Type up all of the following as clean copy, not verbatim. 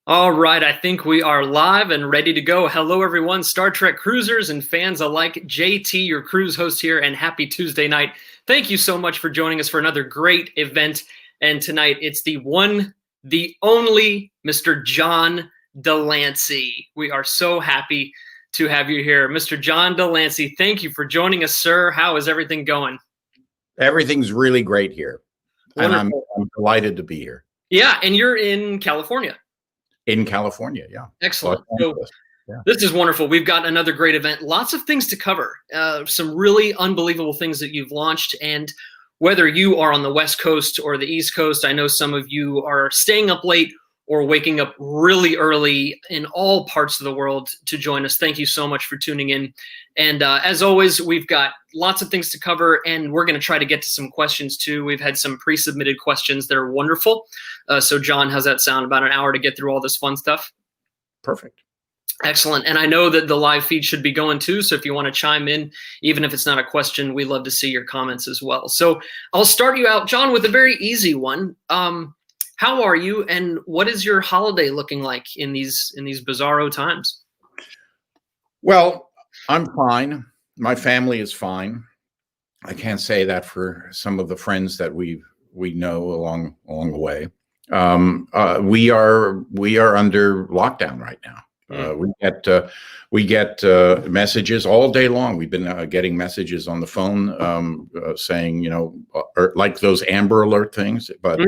All right, I think we are live and ready to go. Hello, everyone, Star Trek cruisers and fans alike. JT, your cruise host here, and happy Tuesday night. Thank you so much for joining us for another great event. And tonight, it's the one, the only Mr. John de Lancie. We are so happy to have you here. Mr. John de Lancie, thank you for joining us, sir. How is everything going? Everything's really great here. Wonderful. And I'm delighted to be here. Yeah, and you're in California. In California, yeah. Excellent. So, yeah. This is wonderful. We've got another great event. Lots of things to cover. Some really unbelievable things that you've launched. And whether you are on the West Coast or the East Coast, I know some of you are staying up late or waking up really early in all parts of the world to join us. Thank you so much for tuning in. And as always, we've got lots of things to cover, and we're going to try to get to some questions too. We've had some pre-submitted questions that are wonderful. So John, how's that sound? About an hour to get through all this fun stuff? Perfect. Excellent. And I know that the live feed should be going too. So if you want to chime in, even if it's not a question, we love to see your comments as well. So I'll start you out, John, with a very easy one. How are you, and what is your holiday looking like in these bizarro times? Well, I'm fine. My family is fine. I can't say that for some of the friends that we know along the way. We are under lockdown right now. We get messages all day long. We've been getting messages on the phone saying, or like those Amber Alert things, but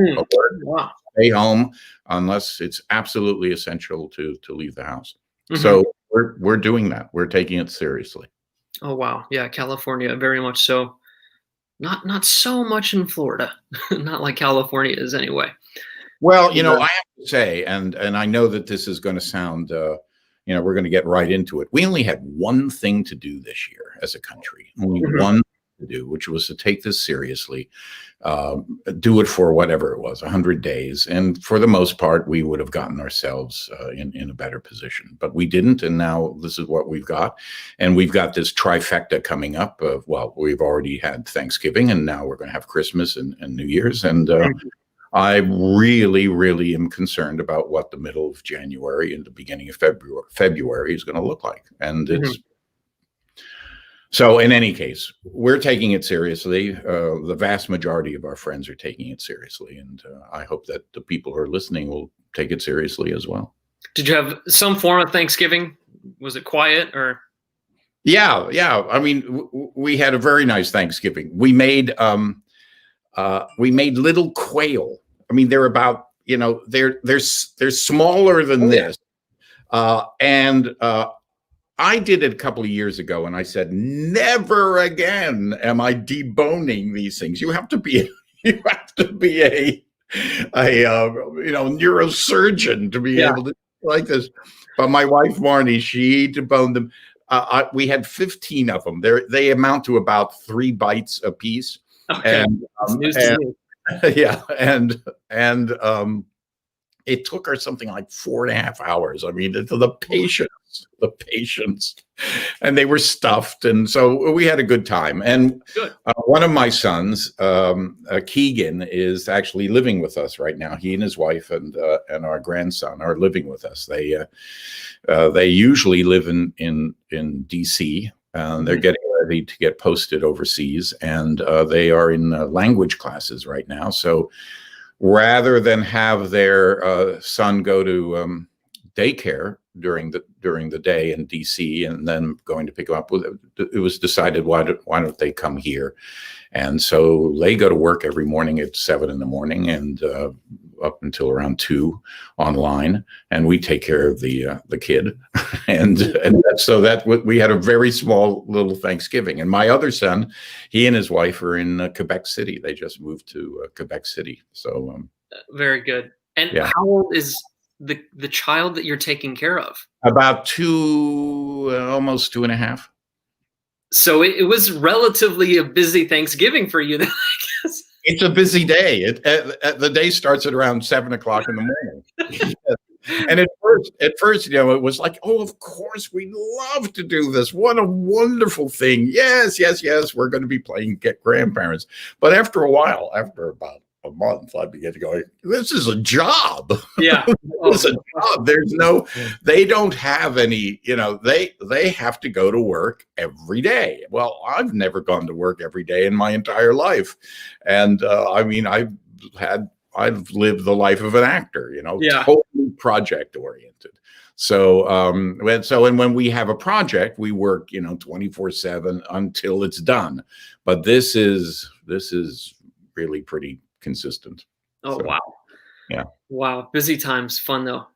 wow. Stay home unless it's absolutely essential to leave the house. Mm-hmm. So we're doing that. We're taking it seriously. Oh wow, yeah, California, very much so. Not so much in Florida, not like California is anyway. Well, I have to say, and I know that this is going to sound, we're going to get right into it. We only had one thing to do this year as a country, only one to do, which was to take this seriously, do it for whatever it was, 100 days. And for the most part, we would have gotten ourselves in a better position, but we didn't. And now this is what we've got. And we've got this trifecta coming up. Well, we've already had Thanksgiving, and now we're going to have Christmas and New Year's. And I really, really am concerned about what the middle of January and the beginning of February is going to look like. And it's so in any case, we're taking it seriously. The vast majority of our friends are taking it seriously. And I hope that the people who are listening will take it seriously as well. Did you have some form of Thanksgiving? Was it quiet or? Yeah. I mean, we had a very nice Thanksgiving. We made little quail. I mean, they're about, they're smaller than this. I did it a couple of years ago, and I said, never again am I deboning these things. You have to be a neurosurgeon to be able to like this. But my wife Marnie, she deboned them. We had 15 of them. They amount to about 3 bites a piece. Okay. It took her something like 4.5 hours. I mean, the patience, and they were stuffed. And so we had a good time. And one of my sons, Keegan, is actually living with us right now. He and his wife and our grandson are living with us. They usually live in DC. They're getting ready to get posted overseas, and they are in language classes right now. So rather than have their son go to daycare during the day in DC and then going to pick him up, it was decided, why don't they come here? And so they go to work every morning at 7 a.m. and up until around 2 online, and we take care of the kid. So we had a very small little Thanksgiving. And my other son, he and his wife are in Quebec City. They just moved to Quebec City. So very good. And how old is the child that you're taking care of? About 2, almost 2.5. So it was relatively a busy Thanksgiving for you then, I guess. It's a busy day. The day starts at around 7 o'clock in the morning. And at first, it was like, oh, of course, we love to do this. What a wonderful thing. Yes, yes, yes. We're going to be playing Get Grandparents. But after a while, after about a month, I began to go, this is a job. Yeah. It's a job. They don't have any, they have to go to work every day. Well, I've never gone to work every day in my entire life. And I've lived the life of an actor, totally project oriented. So, when we have a project, we work, 24/7 until it's done. But this is really pretty consistent. Oh, so, wow. Yeah. Wow. Busy times. Fun though.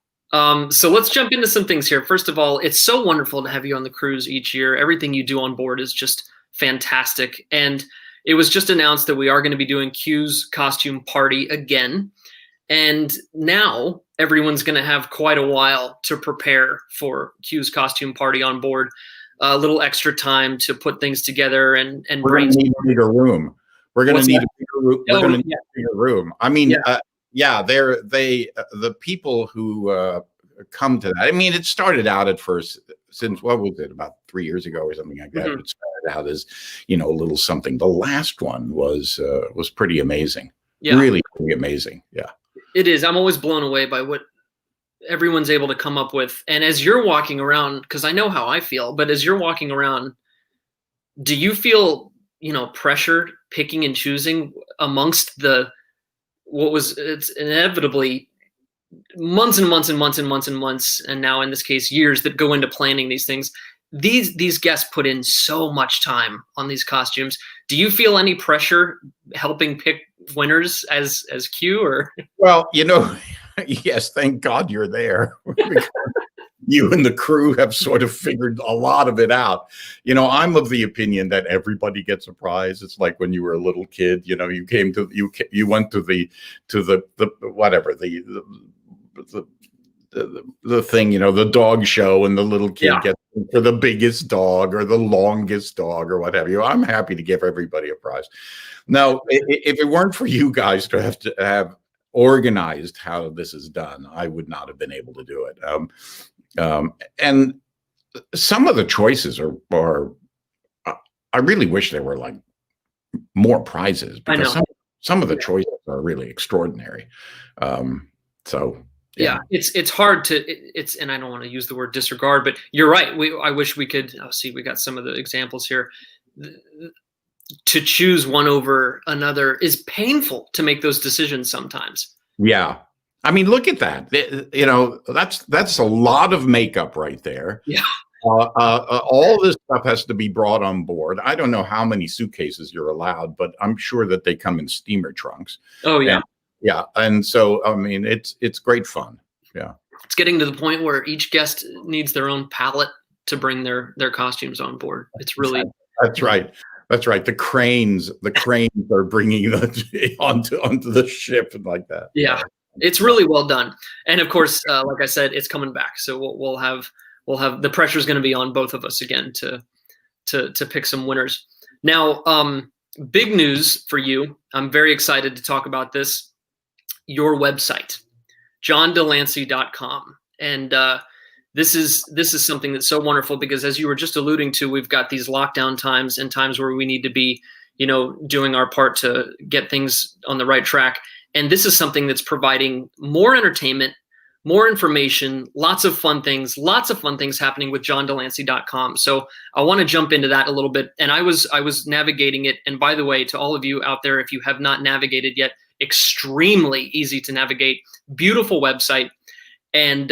So let's jump into some things here. First of all, it's so wonderful to have you on the cruise each year. Everything you do on board is just fantastic. And it was just announced that we are going to be doing Q's costume party again. And now everyone's going to have quite a while to prepare for Q's costume party on board. A little extra time to put things together and we're going to need a bigger room. We're going to need a bigger room. We're going to need a bigger room. I mean, the people who come to that. I mean, it started out at first since, what was it, about 3 years ago or something like that. Mm-hmm. It started out as, a little something. The last one was pretty amazing. Yeah. Really, pretty amazing. Yeah. It is. I'm always blown away by what everyone's able to come up with. And as you're walking around, because I know how I feel, but as you're walking around, do you feel, pressured picking and choosing amongst it's inevitably months and months and months and months and months, and now in this case, years that go into planning these things. These guests put in so much time on these costumes. Do you feel any pressure helping pick winners as Q or? Well, yes, thank God you're there. You and the crew have sort of figured a lot of it out. I'm of the opinion that everybody gets a prize. It's like when you were a little kid, you went to the whatever, the thing, the dog show, and the little kid gets for the biggest dog or the longest dog or whatever. I'm happy to give everybody a prize. Now, if it weren't for you guys to have organized how this is done, I would not have been able to do it. And some of the choices are I really wish there were like more prizes, because some of the choices are really extraordinary. Yeah, it's hard and I don't want to use the word disregard, but you're right. I wish we could. We got some of the examples here. To choose one over another is painful to make those decisions sometimes. Yeah. I mean, look at that. That's a lot of makeup right there. Yeah. All this stuff has to be brought on board. I don't know how many suitcases you're allowed, but I'm sure that they come in steamer trunks. Oh, yeah. And so, I mean, it's great fun. Yeah. It's getting to the point where each guest needs their own palette to bring their costumes on board. It's really. That's right. That's right. The cranes are bringing it onto the ship and like that. Yeah. It's really well done. And of course, like I said, it's coming back. So we'll have the pressure is going to be on both of us again to pick some winners. Now, big news for you. I'm very excited to talk about this. Your website, johndelancey.com. And this is something that's so wonderful, because as you were just alluding to, we've got these lockdown times and times where we need to be, doing our part to get things on the right track. And this is something that's providing more entertainment, more information, lots of fun things happening with johndelancey.com. So I want to jump into that a little bit. And I was navigating it. And by the way, to all of you out there, if you have not navigated yet, extremely easy to navigate, beautiful website. And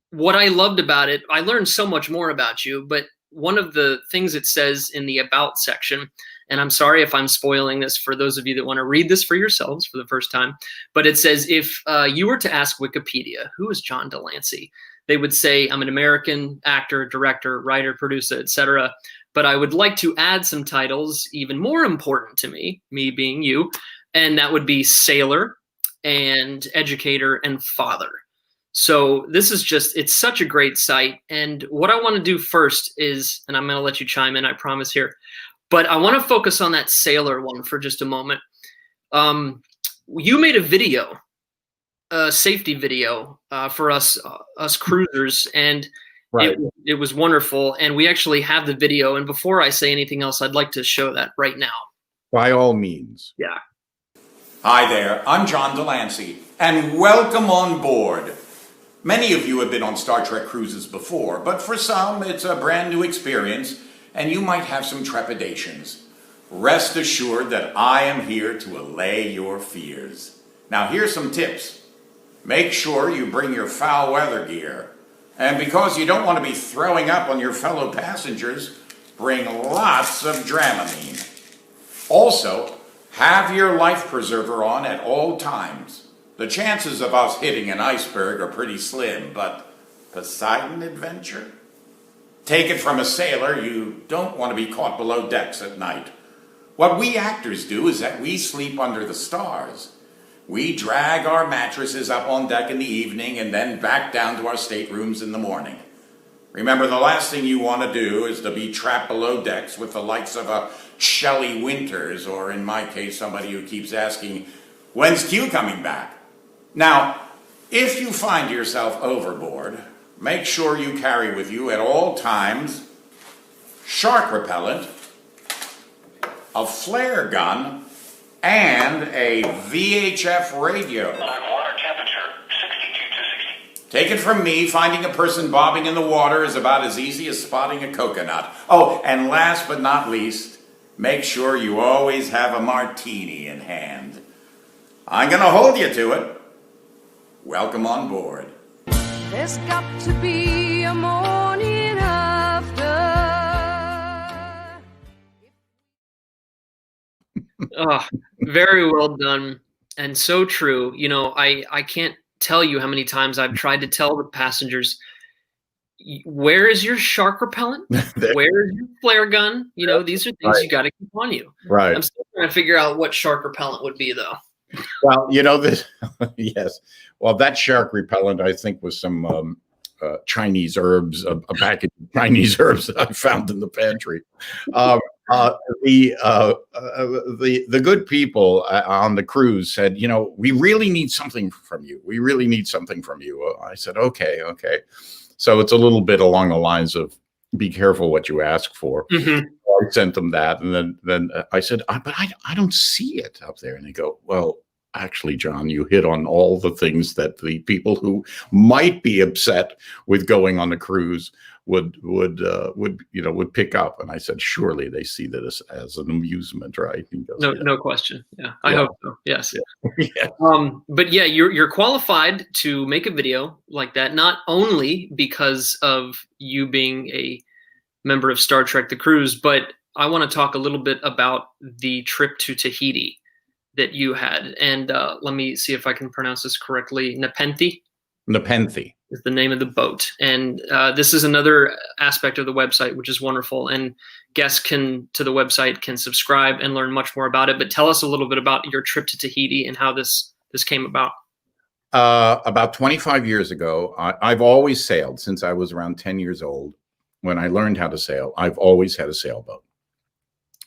what I loved about it, I learned so much more about you, but one of the things it says in the About section, and I'm sorry if I'm spoiling this for those of you that want to read this for yourselves for the first time, but it says, if you were to ask Wikipedia, who is John de Lancie? They would say, I'm an American actor, director, writer, producer, etc. But I would like to add some titles even more important to me being you, and that would be sailor and educator and father. So this is it's such a great site. And what I want to do first is, and I'm going to let you chime in, I promise here, but I want to focus on that sailor one for just a moment. You made a video, a safety video for us cruisers, and Right. it was wonderful. And we actually have the video. And before I say anything else, I'd like to show that right now. By all means. Yeah. Hi there, I'm John de Lancie, and welcome on board. Many of you have been on Star Trek cruises before, but for some it's a brand new experience, and you might have some trepidations. Rest assured that I am here to allay your fears. Now here's some tips. Make sure you bring your foul weather gear. And because you don't want to be throwing up on your fellow passengers, bring lots of Dramamine. Also, have your life preserver on at all times. The chances of us hitting an iceberg are pretty slim, but Poseidon adventure? Take it from a sailor, you don't want to be caught below decks at night. What we actors do is that we sleep under the stars. We drag our mattresses up on deck in the evening and then back down to our staterooms in the morning. Remember, the last thing you want to do is to be trapped below decks with the likes of a Shelley Winters, or in my case, somebody who keeps asking, when's Q coming back? Now, if you find yourself overboard, make sure you carry with you at all times shark repellent, a flare gun, and a VHF radio. Water temperature 62 to 60. Take it from me, finding a person bobbing in the water is about as easy as spotting a coconut. Oh, and last but not least, make sure you always have a martini in hand. I'm going to hold you to it. Welcome on board. There's got to be a morning after. Oh, very well done, and so true. You know, I can't tell you how many times I've tried to tell the passengers, where is your shark repellent? Where is your flare gun? You know, these are things you got to keep on you. Right. I'm still trying to figure out what shark repellent would be, though. Well, you know this. Yes. Well, that shark repellent, I think, was some Chinese herbs, a package of Chinese herbs that I found in the pantry. The good people on the cruise said, you know, we really need something from you. We really need something from you. I said, okay. So it's a little bit along the lines of, be careful what you ask for. Mm-hmm. I sent them that, and then I said, but I don't see it up there. And they go, well, actually, John, you hit on all the things that the people who might be upset with going on a cruise would pick up. And I said, surely they see that as an amusement, right? He goes, No question. Yeah, I hope so. Yes. Yeah. But yeah, you're qualified to make a video like that, not only because of you being a member of Star Trek: The Cruise, but I want to talk a little bit about the trip to Tahiti that you had. And let me see if I can pronounce this correctly. Nepenthe is the name of the boat. And this is another aspect of the website, which is wonderful. And guests to the website can subscribe and learn much more about it. But tell us a little bit about your trip to Tahiti and how this came about. About 25 years ago, I've always sailed since I was around 10 years old. When I learned how to sail, I've always had a sailboat.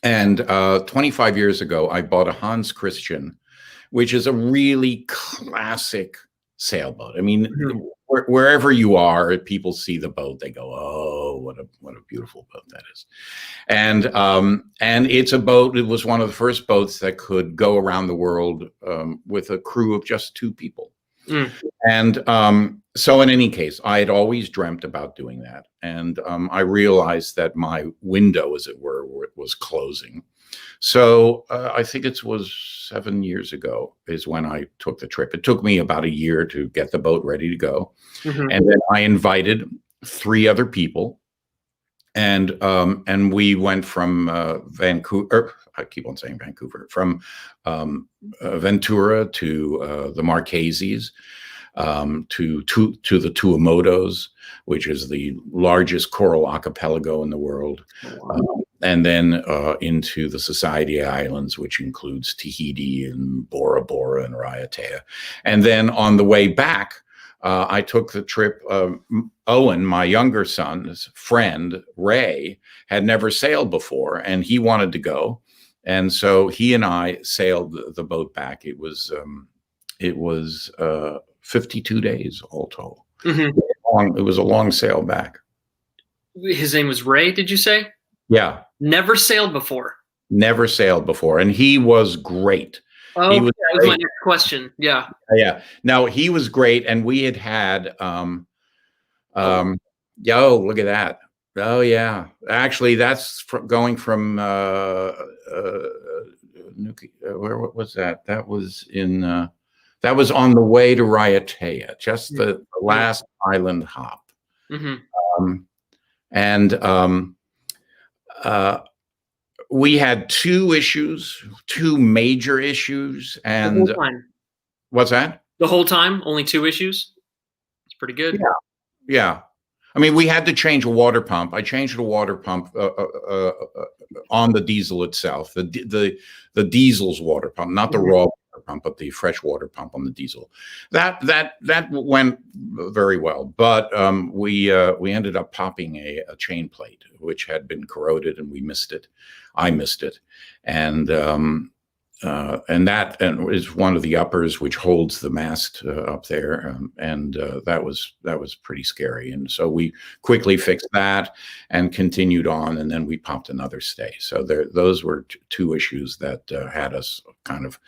And 25 years ago, I bought a Hans Christian, which is a really classic sailboat. I mean, wherever you are, people see the boat, they go, "Oh, what a beautiful boat that is!" And it's a boat. It was one of the first boats that could go around the world with a crew of just 2 people. And so in any case, I had always dreamt about doing that. And I realized that my window, as it were, was closing. So I think it was 7 years ago is when I took the trip. It took me about a year to get the boat ready to go. Mm-hmm. And then I invited 3 other people. And we went from Vancouver, I keep on saying Vancouver, from Ventura to the Marquesas, to the Tuamotus, which is the largest coral archipelago in the world. Wow. And then into the Society Islands, which includes Tahiti and Bora Bora and Raiatea. And then on the way back, I took the trip. Owen, my younger son's friend, Ray, had never sailed before, and he wanted to go. And so he and I sailed the boat back. It was 52 days all told. It was a long sail back. His name was Ray, did you say? Yeah. Never sailed before. Never sailed before. And he was great. Oh, that was my next question. Yeah. Yeah. No, he was great. And we had yo, look at that. Oh yeah. Actually, that's going from where what was that? That was in that was on the way to Raiatea, just the last island hop. We had two major issues, and what's that? The whole time, only 2 issues. It's pretty good. Yeah. I mean, we had to change a water pump. I changed the water pump on the diesel itself, the diesel's water pump, not the raw water pump, but the fresh water pump on the diesel. That went very well, but we ended up popping a chain plate, which had been corroded, and we missed it. I missed it, and that is one of the uppers which holds the mast up there, and that was pretty scary. And so we quickly fixed that and continued on, and then we popped another stay. So those were 2 issues that had us kind of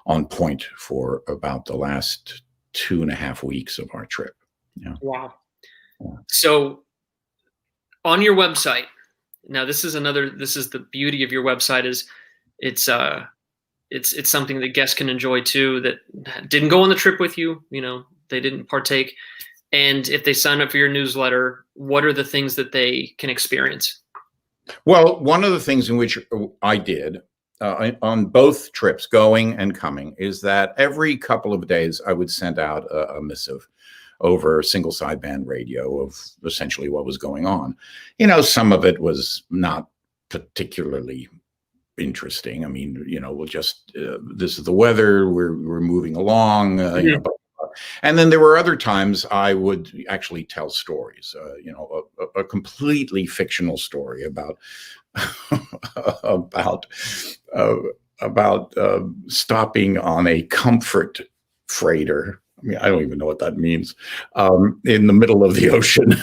on point for about the last 2.5 weeks of our trip. Yeah. Wow. Yeah. So on your website, now this is the beauty of your website is it's something that guests can enjoy too, that didn't go on the trip with you, they didn't partake. And if they sign up for your newsletter, what are the things that they can experience? Well, one of the things in which I did on both trips, going and coming, is that every couple of days I would send out a missive over single sideband radio of essentially what was going on. Some of it was not particularly interesting. I mean, we'll just this is the weather. We're moving along. And then there were other times I would actually tell stories. A completely fictional story about stopping on a comfort freighter. I mean, I don't even know what that means. In the middle of the ocean,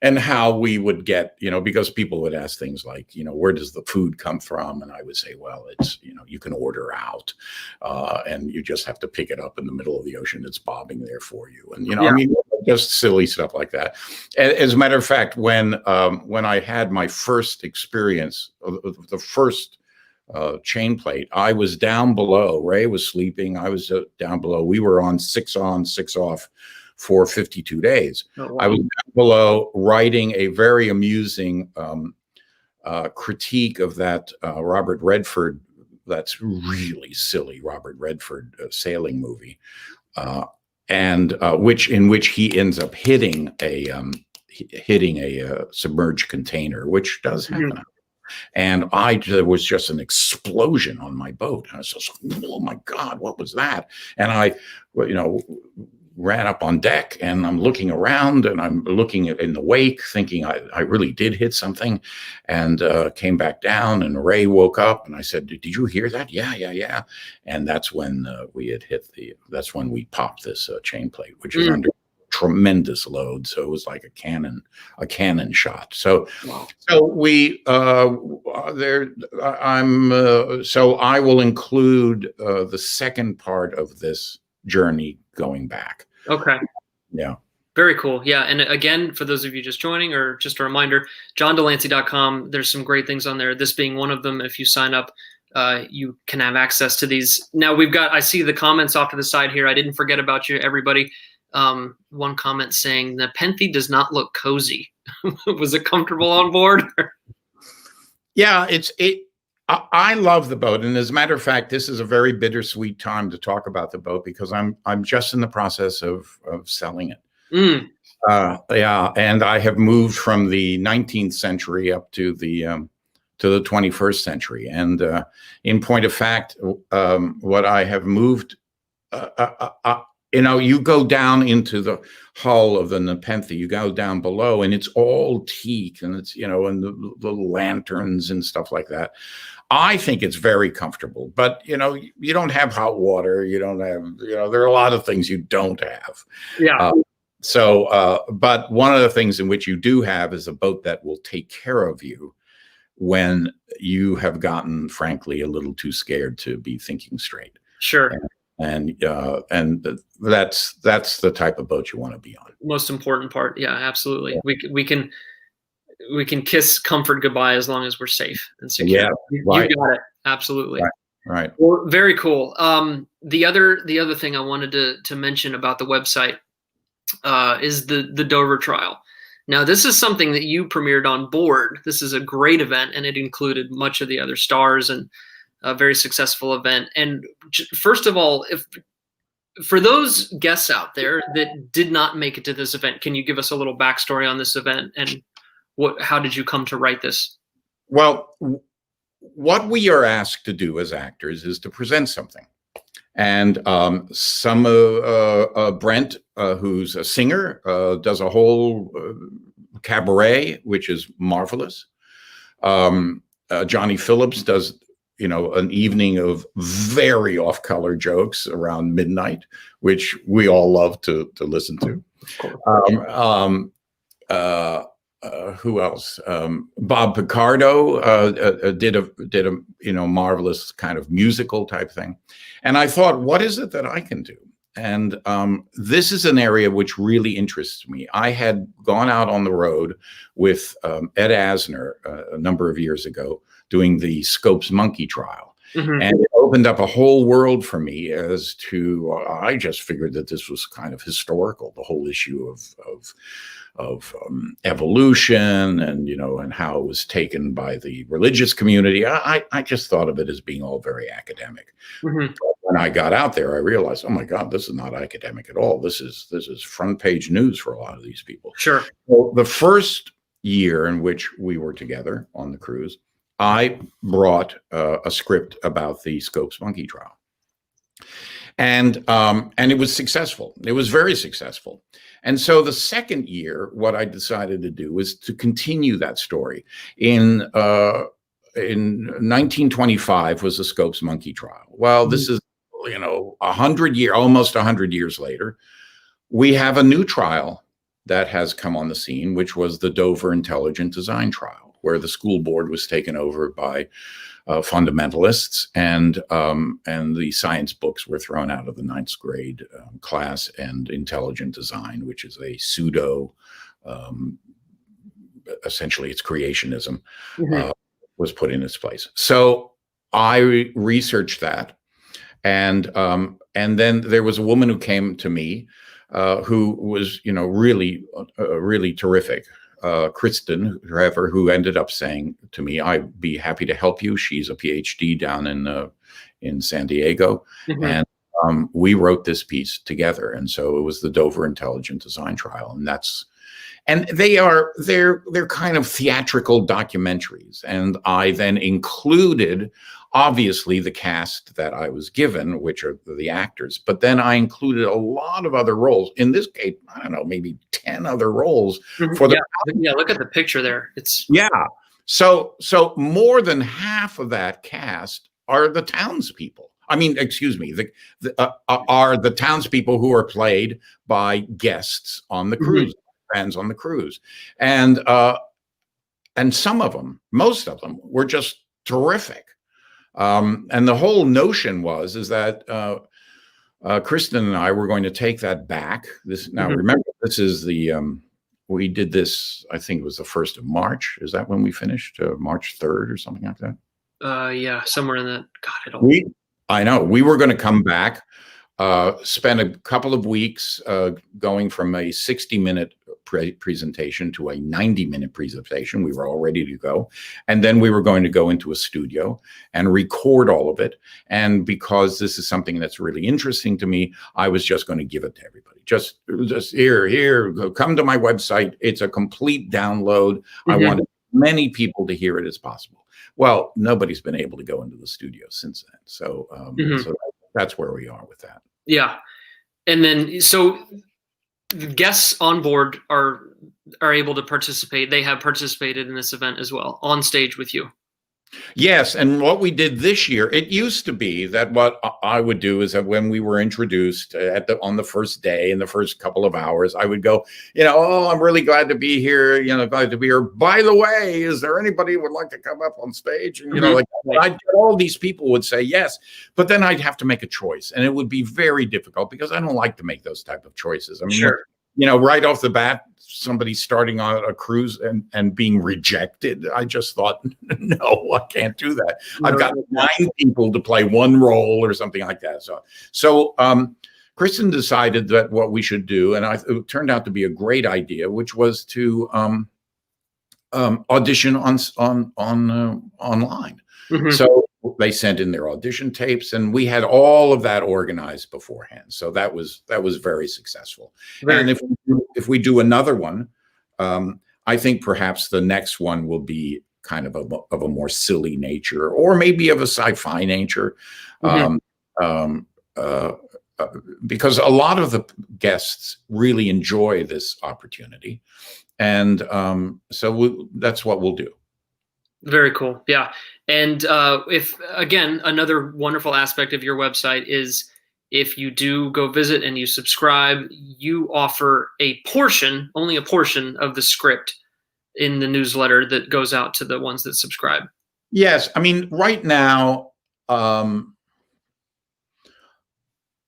and how we would get, because people would ask things like, where does the food come from? And I would say, well, it's, you can order out, and you just have to pick it up in the middle of the ocean. It's bobbing there for you. And, I mean, just silly stuff like that. As a matter of fact, when I had my first experience of the first chain plate, I was down below. Ray was sleeping. I was down below. We were on 6 on, 6 off for 52 days. Oh, wow. I was down below writing a very amusing critique of that Robert Redford, that's really silly Robert Redford sailing movie, and in which he ends up hitting a submerged container, which does happen. And there was just an explosion on my boat. I was just, oh my God, what was that? And I, ran up on deck, and I'm looking around, and I'm looking in the wake, thinking I really did hit something, and came back down, and Ray woke up, and I said, did you hear that? Yeah. And that's when that's when we popped this chain plate, which is under tremendous load. So it was like a cannon shot. So, wow. So I will include the second part of this journey going back. Okay. Yeah. Very cool. Yeah. And again, for those of you just joining, or just a reminder, johndelancey.com, there's some great things on there. This being one of them. If you sign up, you can have access to these. Now I see the comments off to the side here. I didn't forget about you, everybody. One comment saying the Nepenthe does not look cozy. Was it comfortable on board? Yeah, I love the boat, and as a matter of fact, this is a very bittersweet time to talk about the boat because I'm just in the process of selling it. Yeah, and I have moved from the 19th century up to the 21st century, and in point of fact, what I have moved, You go down into the hull of the Nepenthe, you go down below, and it's all teak, and it's, and the little lanterns and stuff like that. I think it's very comfortable, but you don't have hot water. You don't have, there are a lot of things you don't have. Yeah. But one of the things in which you do have is a boat that will take care of you when you have gotten, frankly, a little too scared to be thinking straight. Sure. And that's the type of boat you want to be on. Most important part. Yeah, absolutely. Yeah. We can kiss comfort goodbye as long as we're safe and secure. Yeah, you got it. Absolutely. Right. Well, very cool. The other thing I wanted to mention about the website is the Dover trial. Now, this is something that you premiered on board. This is a great event, and it included much of the other stars, and a very successful event. And first of all, for those guests out there that did not make it to this event, can you give us a little backstory on this event, and how did you come to write this? Well, what we are asked to do as actors is to present something. And Brent, who's a singer, does a whole cabaret, which is marvelous. Johnny Phillips does, an evening of very off-color jokes around midnight, which we all love to listen to. Who else? Bob Picardo did a marvelous kind of musical type thing. And I thought, what is it that I can do? And this is an area which really interests me. I had gone out on the road with Ed Asner a number of years ago doing the Scopes monkey trial. Mm-hmm. And it opened up a whole world for me as to, I just figured that this was kind of historical, the whole issue of evolution and how it was taken by the religious community. I just thought of it as being all very academic. Mm-hmm. When I got out there, I realized, oh my God, this is not academic at all. This is front page news for a lot of these people. Sure. Well, the first year in which we were together on the cruise, I brought a script about the Scopes monkey trial. And it was successful. It was very successful. And so the second year, what I decided to do was to continue that story. In 1925 was the Scopes monkey trial. Well, this is, almost 100 years later, we have a new trial that has come on the scene, which was the Dover Intelligent Design trial, where the school board was taken over by fundamentalists, and the science books were thrown out of the 9th grade class, and intelligent design, which is a pseudo, essentially it's creationism, mm-hmm. Was put in its place. So I researched that, and then there was a woman who came to me who was really terrific. Kristen, who ended up saying to me, I'd be happy to help you. She's a PhD down in San Diego. Mm-hmm. And we wrote this piece together. And so it was the Dover Intelligent Design trial. And they're kind of theatrical documentaries. And I then included, obviously, the cast that I was given, which are the actors, but then I included a lot of other roles. In this case, I don't know, maybe 10 other roles for the. Yeah, look at the picture there. So more than half of that cast are the townspeople. I mean, excuse me, are the townspeople who are played by guests on the cruise, friends on the cruise, and some of them, most of them, were just terrific. And the whole notion is that Kristen and I were going to take that back. Remember, this is we did this, I think it was the 1st of March. Is that when we finished? March 3rd or something like that? Yeah, somewhere in that. God, I know. We were going to come back, spend a couple of weeks going from a 60-minute presentation to a 90-minute presentation. We were all ready to go. And then we were going to go into a studio and record all of it. And because this is something that's really interesting to me, I was just going to give it to everybody. Just here, come to my website. It's a complete download. Mm-hmm. I want as many people to hear it as possible. Well, nobody's been able to go into the studio since then. So, so that's where we are with that. Yeah. And then, so the guests on board are able to participate. They have participated in this event as well, on stage with you. Yes, and what we did this year, it used to be that what I would do is that when we were introduced on the first day, in the first couple of hours, I would go, oh, I'm really glad to be here, glad to be here. By the way, is there anybody who would like to come up on stage? And all these people would say yes, but then I'd have to make a choice, and it would be very difficult because I don't like to make those type of choices. I mean, sure. Right off the bat, somebody starting on a cruise and being rejected, I just thought, no, I can't do that. No, I've got 9 people to play one role or something like that. So Kristen decided that what we should do, and it turned out to be a great idea, which was to audition online. Mm-hmm. So they sent in their audition tapes, and we had all of that organized beforehand. So that was very successful. And if we do another one, I think perhaps the next one will be kind of a more silly nature, or maybe of a sci-fi nature, mm-hmm. Because a lot of the guests really enjoy this opportunity, and so that's what we'll do. Very cool. Yeah. And if, again, another wonderful aspect of your website is if you do go visit and you subscribe, you offer only a portion of the script in the newsletter that goes out to the ones that subscribe. Yes. I mean, right now,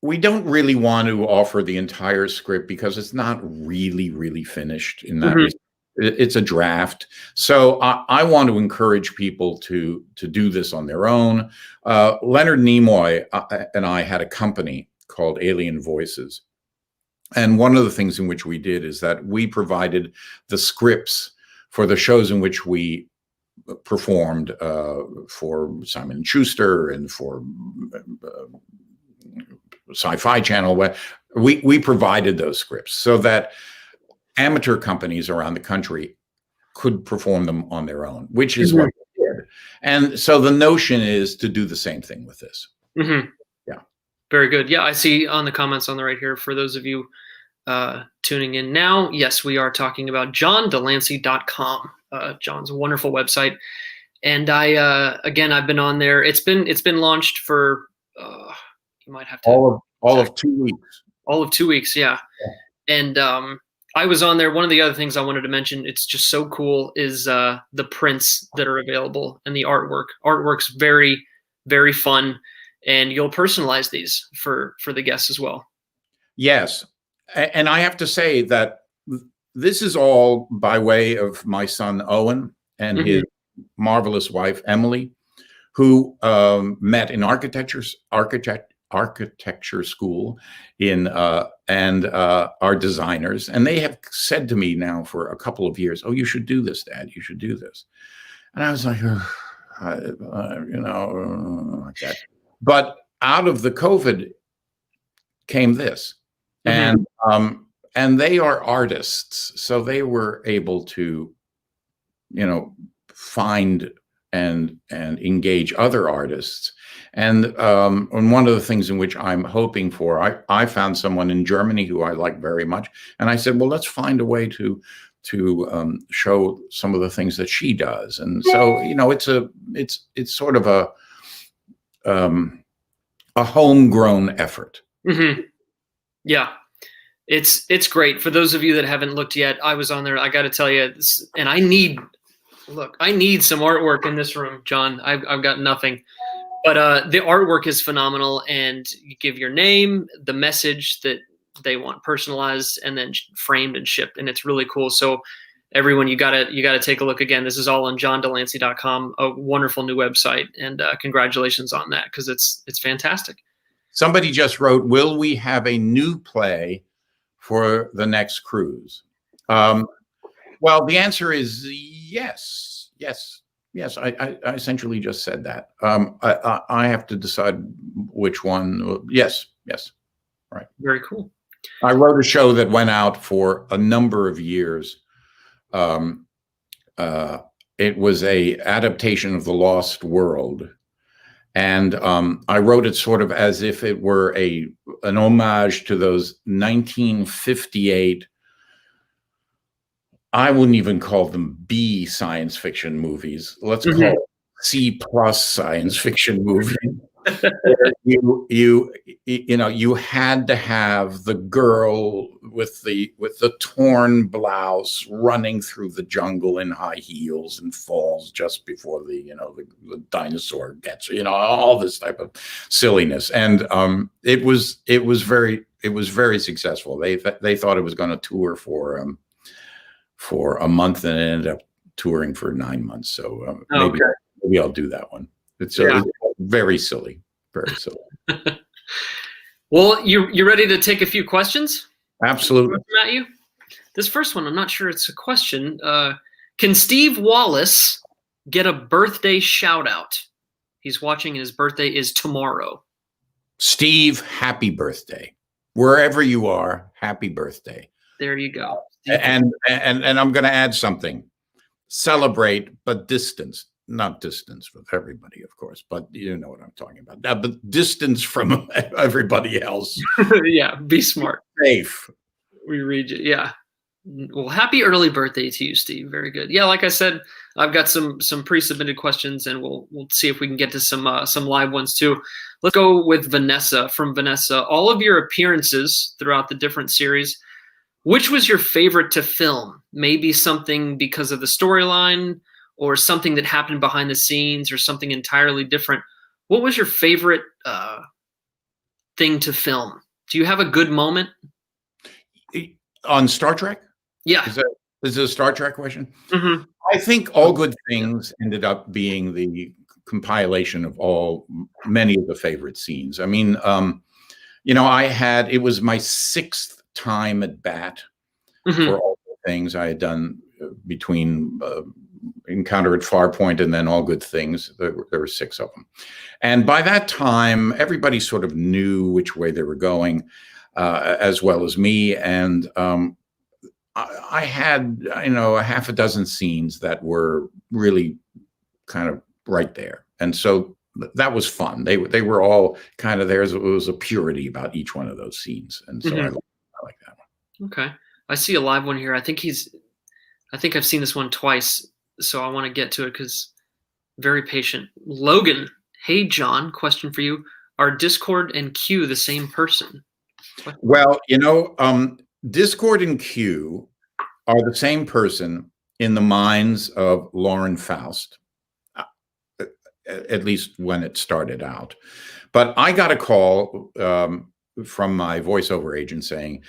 we don't really want to offer the entire script because it's not really finished in that respect. It's a draft. So I want to encourage people to do this on their own. Leonard Nimoy and I had a company called Alien Voices. And one of the things in which we did is that we provided the scripts for the shows in which we performed for Simon & Schuster and for Sci-Fi Channel. We provided those scripts so that amateur companies around the country could perform them on their own, which is mm-hmm. what we did. And so the notion is to do the same thing with this. Mm-hmm. Yeah. Very good. Yeah, I see on the comments on the right here, for those of you tuning in now, yes, we are talking about johndelancey.com. John's a wonderful website. And I've been on there. It's been launched for, you might have to. All of 2 weeks. All of 2 weeks, yeah. And I was on there. One of the other things I wanted to mention, it's just so cool, is the prints that are available and the artwork. Artwork's very, very fun, and you'll personalize these for the guests as well. Yes. And I have to say that this is all by way of my son, Owen, and mm-hmm. his marvelous wife, Emily, who met in architecture school and are designers, and they have said to me now for a couple of years, "Oh, you should do this, Dad. You should do this." And I was like, like that. But out of the COVID came this, mm-hmm. and they are artists, so they were able to, find and engage other artists. And one of the things in which I'm hoping for, I found someone in Germany who I like very much, and I said, well, let's find a way to show some of the things that she does. And so, it's sort of a homegrown effort. Mm-hmm. Yeah. It's great. For those of you that haven't looked yet, I was on there. I got to tell you, and I need some artwork in this room, John. I've got nothing. But the artwork is phenomenal, and you give your name, the message that they want personalized, and then framed and shipped, and it's really cool. So everyone, you gotta take a look again. This is all on johndelancey.com, a wonderful new website, and congratulations on that, because it's fantastic. Somebody just wrote, will we have a new play for the next cruise? Well, the answer is yes. I essentially just said that. I have to decide which one. Yes. Right. Very cool. I wrote a show that went out for a number of years. It was a adaptation of The Lost World. And I wrote it sort of as if it were a an homage to those 1958. I wouldn't even call them B science fiction movies. Let's call it C+ science fiction movie. You had to have the girl with the torn blouse running through the jungle in high heels and falls just before the dinosaur gets all this type of silliness. And it was very successful. They thought it was going to tour for a month, and it ended up touring for 9 months. So maybe I'll do that one. It's very silly. Very silly. Well, you ready to take a few questions? Absolutely. Matthew? This first one, I'm not sure it's a question. Can Steve Wallace get a birthday shout out? He's watching and his birthday is tomorrow. Steve, happy birthday. Wherever you are, happy birthday. There you go. And I'm going to add something. Celebrate, but distance. Not distance with everybody, of course, but you know what I'm talking about. But distance from everybody else. Yeah, be smart. Safe. We read you. Yeah. Well, happy early birthday to you, Steve. Very good. Yeah, like I said, I've got some pre-submitted questions, and we'll see if we can get to some live ones too. Let's go with Vanessa. From Vanessa, all of your appearances throughout the different series, which was your favorite to film? Maybe something because of the storyline, or something that happened behind the scenes, or something entirely different. What was your favorite thing to film? Do you have a good moment? On Star Trek? Yeah. Is it a Star Trek question? Mm-hmm. I think All Good Things ended up being the compilation of many of the favorite scenes. I mean, it was my 6th time at bat for All Good Things. I had done between Encounter at Farpoint and then All Good Things. There were 6 of them. And by that time, everybody sort of knew which way they were going, as well as me. And I had, a half a dozen scenes that were really kind of right there. And so that was fun. They were all kind of there. It was a purity about each one of those scenes. And so I like that one. Okay. I see a live one here. I think I've seen this one twice, so I want to get to it because very patient. Logan, hey, John, question for you. Are Discord and Q the same person? Well, Discord and Q are the same person in the minds of Lauren Faust, at least when it started out. But I got a call from my voiceover agent saying,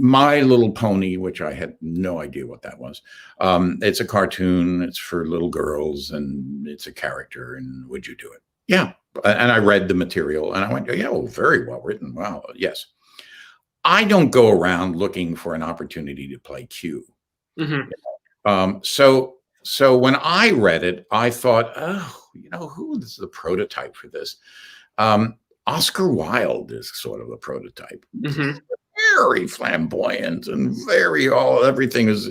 My Little Pony, which I had no idea what that was. It's a cartoon. It's for little girls, and it's a character. And would you do it? Yeah. And I read the material, and I went, yeah, well, very well written. Wow, yes. I don't go around looking for an opportunity to play Q. So when I read it, I thought, who is the prototype for this? Oscar Wilde is sort of the prototype. Very flamboyant and everything is,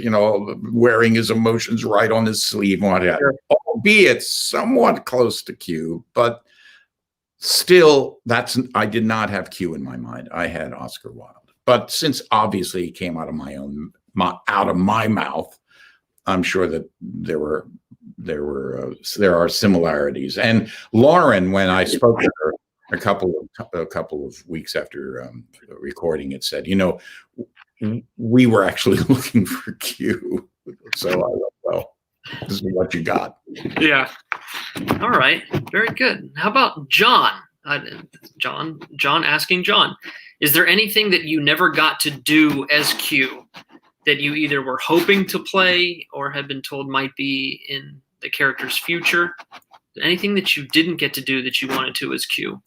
wearing his emotions right on his sleeve and whatnot. Sure. Albeit somewhat close to Q, but still, I did not have Q in my mind. I had Oscar Wilde. But since obviously it came out of my mouth, I'm sure that there are similarities. And Lauren, when I spoke to her a couple of weeks after recording it, said, we were actually looking for Q. So I went, well, this is what you got. Yeah. All right. Very good. How about John? John asking John, is there anything that you never got to do as Q that you either were hoping to play or had been told might be in the character's future? Anything that you didn't get to do that you wanted to as Q?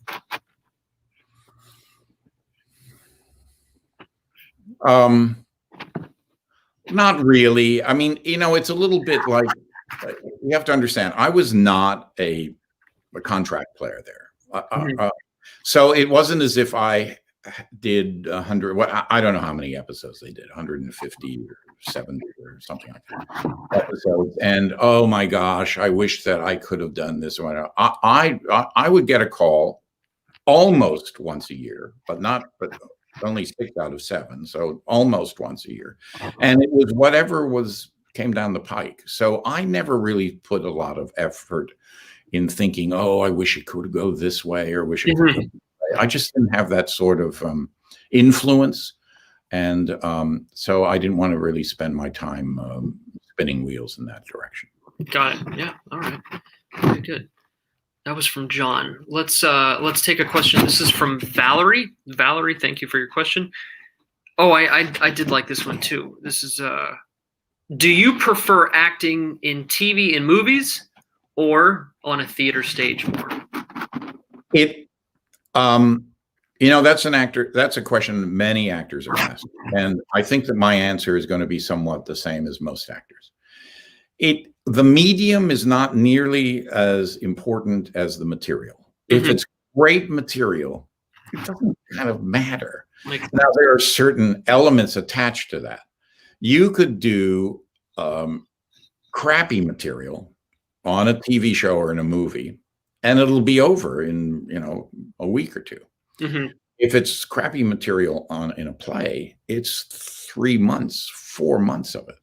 Not really. I mean, it's a little bit like, you have to understand, I was not a contract player there. So it wasn't as if I did 100, I don't know how many episodes they did, 150 or 70 or something like that episodes. And oh my gosh, I wish that I could have done this one. I would get a call almost once a year, but only 6 out of 7, so almost once a year. And it was whatever came down the pike. So I never really put a lot of effort in thinking, oh, I wish it could go this way or wish it could go this way. I just didn't have that sort of influence. And so I didn't want to really spend my time spinning wheels in that direction. Got it. Yeah. All right. Very good. That was from John. Let's take a question. This is from Valerie. Valerie, thank you for your question. Oh, I did like this one too. This is do you prefer acting in TV and movies or on a theater stage more? That's a question many actors are asked. And I think that my answer is going to be somewhat the same as most actors. The medium is not nearly as important as the material. If it's great material, it doesn't kind of matter. Now, there are certain elements attached to that. You could do crappy material on a TV show or in a movie, and it'll be over in a week or two. If it's crappy material in a play, it's 3 months, 4 months of it.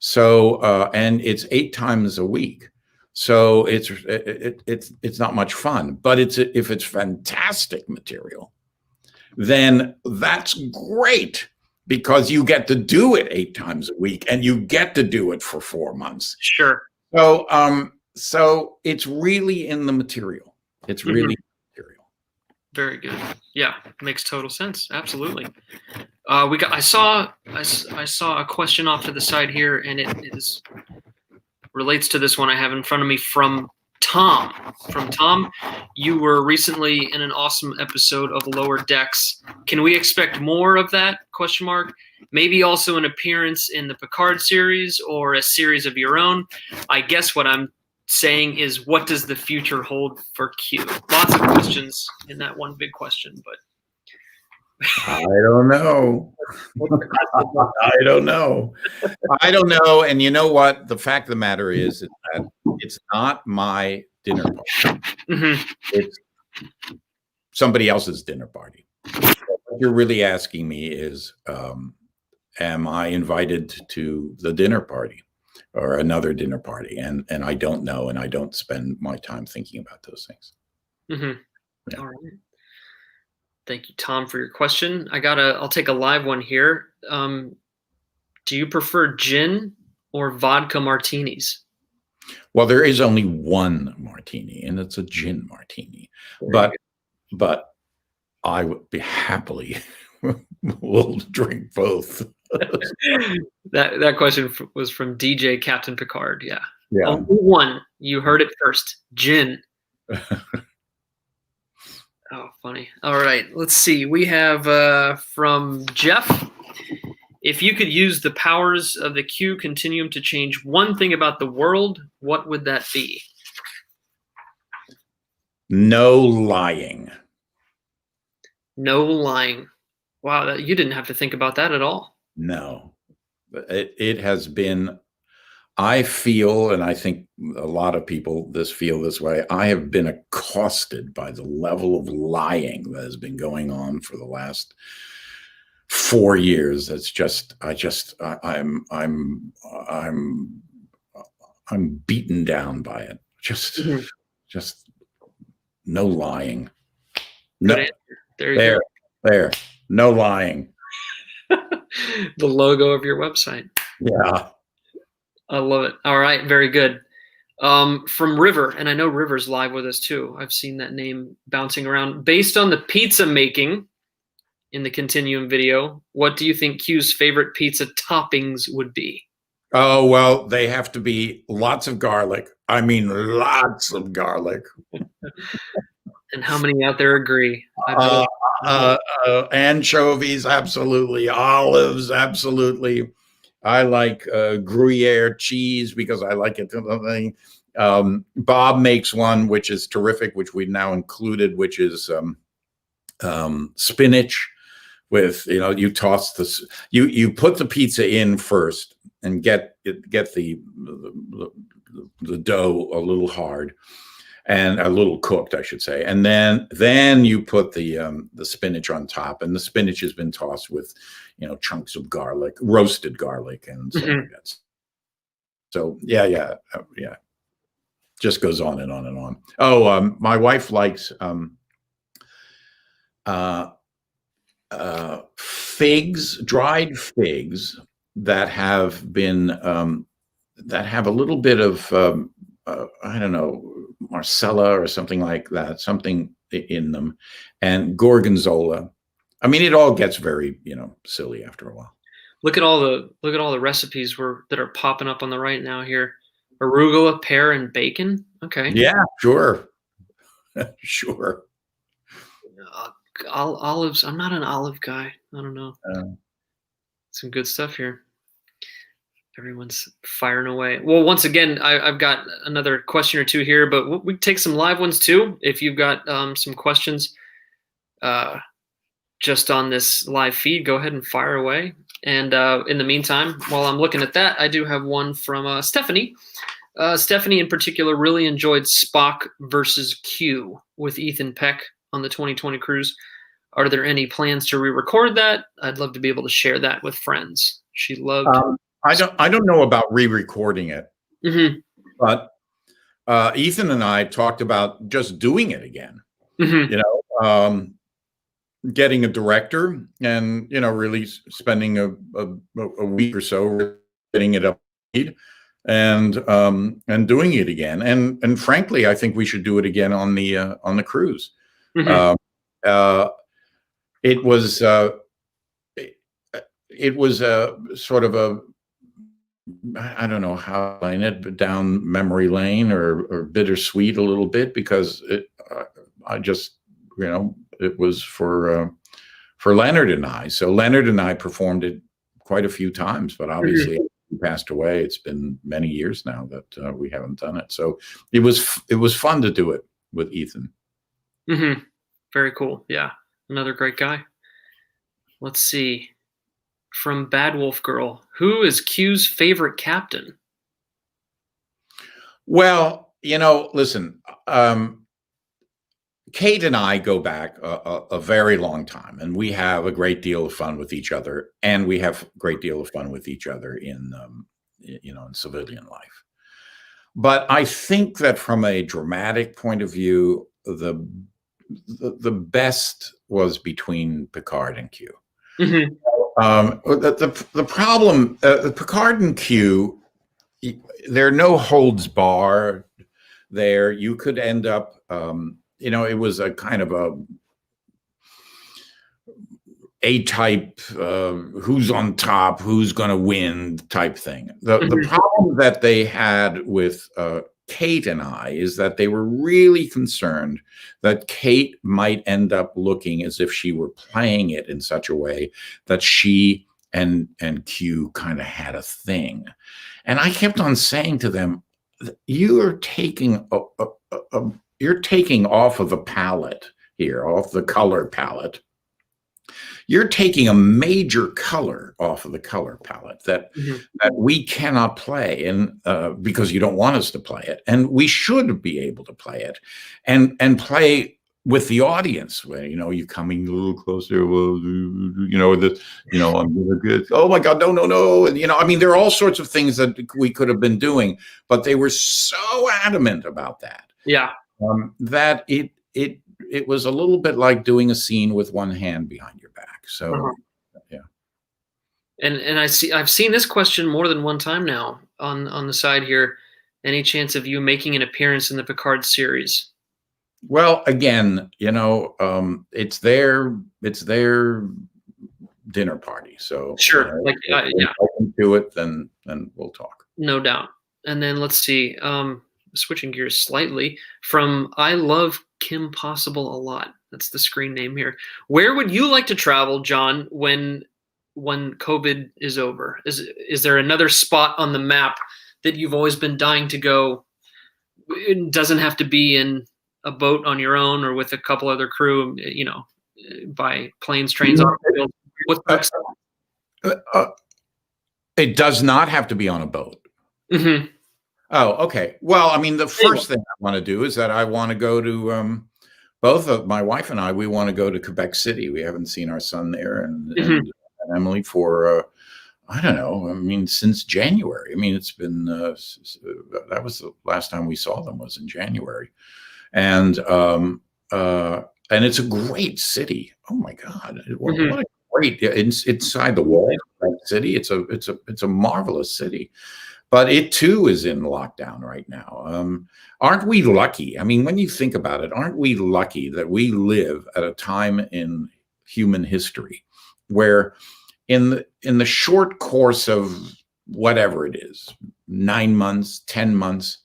So and it's 8 times a week. So it's not much fun. But if it's fantastic material, then that's great because you get to do it 8 times a week and you get to do it for 4 months. Sure. So it's really in the material. It's really material. Very good. Yeah, makes total sense. Absolutely. I saw a question off to the side here, and it relates to this one I have in front of me from Tom. From Tom, you were recently in an awesome episode of Lower Decks. Can we expect more of that? ? Maybe also an appearance in the Picard series or a series of your own. I guess what I'm saying is, what does the future hold for Q? Lots of questions in that one big question, but I don't know. I don't know. I don't know. And you know what? The fact of the matter is that it's not my dinner party. It's somebody else's dinner party. What you're really asking me is, am I invited to the dinner party or another dinner party? And I don't know, and I don't spend my time thinking about those things. Yeah. All right. Thank you, Tom, for your question. I'll take a live one here. Do you prefer gin or vodka martinis? Well, there is only one martini, and it's a gin martini. But I would be happily will drink both. That question was from DJ Captain Picard. Yeah. Only one. You heard it first. Gin. Oh, funny. All right. Let's see. We have from Jeff. If you could use the powers of the Q continuum to change one thing about the world, what would that be? No lying. No lying. Wow, you didn't have to think about that at all. No. It has been, I feel, and I think a lot of people feel this way, I have been accosted by the level of lying that has been going on for the last 4 years. It's just, I'm beaten down by it. Just no lying. No, there, no lying. The logo of your website. Yeah. I love it. All right. Very good. From River, and I know River's live with us too. I've seen that name bouncing around. Based on the pizza making in the Continuum video, what do you think Q's favorite pizza toppings would be? Oh, well, they have to be lots of garlic. I mean, lots of garlic. And how many out there agree? Anchovies, absolutely. Olives, absolutely. I like Gruyere cheese because I like it. Bob makes one which is terrific, which we've now included, which is spinach with, you toss this, you put the pizza in first and get the dough a little hard. and a little cooked, I should say. And then you put the spinach on top, and the spinach has been tossed with, chunks of garlic, roasted garlic, and stuff like that. So yeah. Just goes on and on and on. Oh, my wife likes figs, dried figs that have been that have a little bit of I don't know, Marcella or something like that, something in them, and gorgonzola. I mean, it all gets very silly after a while. Look at all the recipes that are popping up on the right now here. Arugula, pear, and bacon. Okay. Yeah, sure. Sure. Olives. I'm not an olive guy. I don't know. Some good stuff here. Everyone's firing away. Well, once again, I've got another question or two here, but we can take some live ones too. If you've got some questions just on this live feed, go ahead and fire away. And in the meantime, while I'm looking at that, I do have one from Stephanie. Stephanie, in particular, really enjoyed Spock versus Q with Ethan Peck on the 2020 cruise. Are there any plans to re-record that? I'd love to be able to share that with friends. She loved. I don't know about re-recording it, but Ethan and I talked about just doing it again. Getting a director and really spending a week or so getting it up and doing it again. And frankly, I think we should do it again on the cruise. It was sort of a, I don't know how to line it, but down memory lane or bittersweet a little bit, because it was for Leonard and I. So Leonard and I performed it quite a few times, but obviously he passed away. It's been many years now that we haven't done it. So it was fun to do it with Ethan. Very cool. Yeah. Another great guy. Let's see. From Bad Wolf Girl, who is Q's favorite captain? Well, listen, Kate and I go back a very long time, and we have a great deal of fun with each other, and we have a great deal of fun with each other in civilian life. But I think that from a dramatic point of view, the best was between Picard and Q. The problem, Picard and Q, there are no holds bar there. You could end up, it was a kind of a type, who's on top, who's going to win type thing. The problem that they had with Kate and I is that they were really concerned that Kate might end up looking as if she were playing it in such a way that she and Q kind of had a thing. And I kept on saying to them, you're taking off of the palette here, off the color palette. You're taking a major color off of the color palette that we cannot play, and because you don't want us to play it, and we should be able to play it, and play with the audience. Where you're coming a little closer. Well, I'm really good. Oh my God, no, and I mean, there are all sorts of things that we could have been doing, but they were so adamant about that. Yeah, that it was a little bit like doing a scene with one hand behind your back. So, yeah. And I've seen this question more than one time now on the side here. Any chance of you making an appearance in the Picard series? Well, again, it's their dinner party. So sure, if I can do it, then we'll talk. No doubt. And then let's see. Switching gears slightly from I love Kim Possible a lot. That's the screen name here. Where would you like to travel, John, when COVID is over? Is there another spot on the map that you've always been dying to go? It doesn't have to be in a boat on your own or with a couple other crew, by planes, trains, automobiles. What's it does not have to be on a boat. Oh, okay. Well, I mean, the first thing I want to do is that I want to go to both of my wife and I. We want to go to Quebec City. We haven't seen our son there, and Emily for I don't know. I mean, since January. I mean, it's been that was the last time we saw them was in January, and and it's a great city. Oh my God, what a great inside the walls of that city. It's a marvelous city. But it too is in lockdown right now. Aren't we lucky? I mean, when you think about it, aren't we lucky that we live at a time in human history where in the short course of whatever it is, 9 months, 10 months,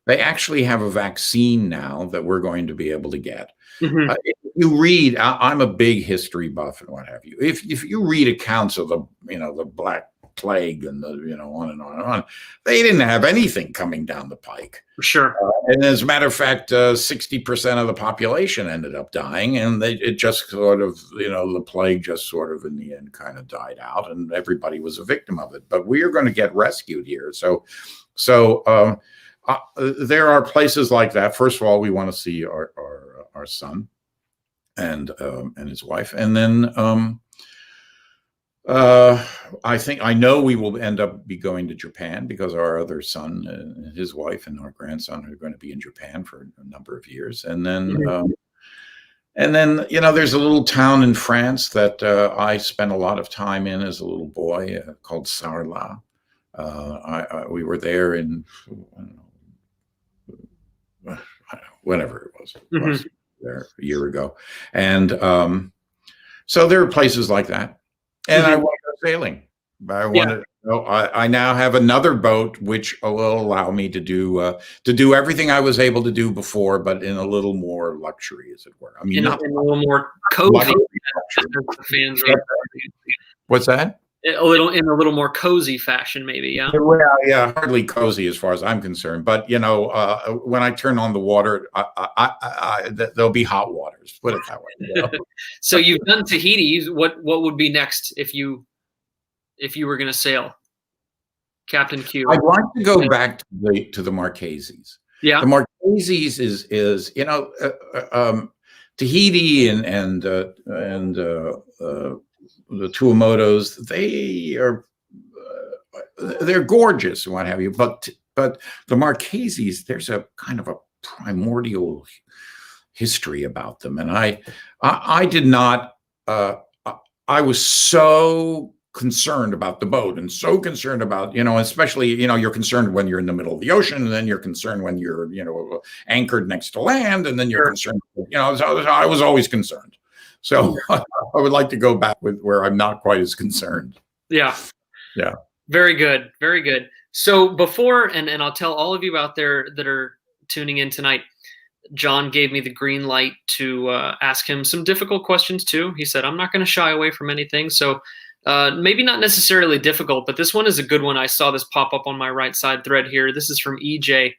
they actually have a vaccine now that we're going to be able to get. If you read, I'm a big history buff and what have you. If you read accounts of the Black Plague and on and on and on, they didn't have anything coming down the pike. For sure. And as a matter of fact, 60% of the population ended up dying, and it just sort of, the plague just sort of in the end kind of died out, and everybody was a victim of it. But we are going to get rescued here. So there are places like that. First of all, we want to see our son and his wife, and then I know we will end up going to Japan because our other son and his wife and our grandson are going to be in Japan for a number of years, and then there's a little town in France that I spent a lot of time in as a little boy called Sarlat. We were there in whenever it was. There a year ago, and so there are places like that, and I want to go sailing. I now have another boat which will allow me to do everything I was able to do before, but in a little more luxury, as it were. I mean, not in a little more cozy. Fans are What's that? in a little more cozy fashion, maybe. Yeah. Well, yeah, hardly cozy as far as I'm concerned. But when I turn on the water, there'll be hot waters. Put it that way. So you've done Tahiti. What would be next if you were going to sail, Captain Q? I'd like to go back to the Marquesas. Yeah, the Marquesas is Tahiti and the Tuamotus. They're gorgeous and what have you, but the Marquesas, there's a kind of a primordial history about them, and I did not. I was so concerned about the boat and so concerned about, especially, you're concerned when you're in the middle of the ocean, and then you're concerned when you're, anchored next to land, and then you're concerned, so I was always concerned. So I would like to go back with where I'm not quite as concerned. Yeah. Yeah. Very good. Very good. So before, and I'll tell all of you out there that are tuning in tonight, John gave me the green light to ask him some difficult questions too. He said, I'm not going to shy away from anything. So maybe not necessarily difficult, but this one is a good one. I saw this pop up on my right side thread here. This is from EJ,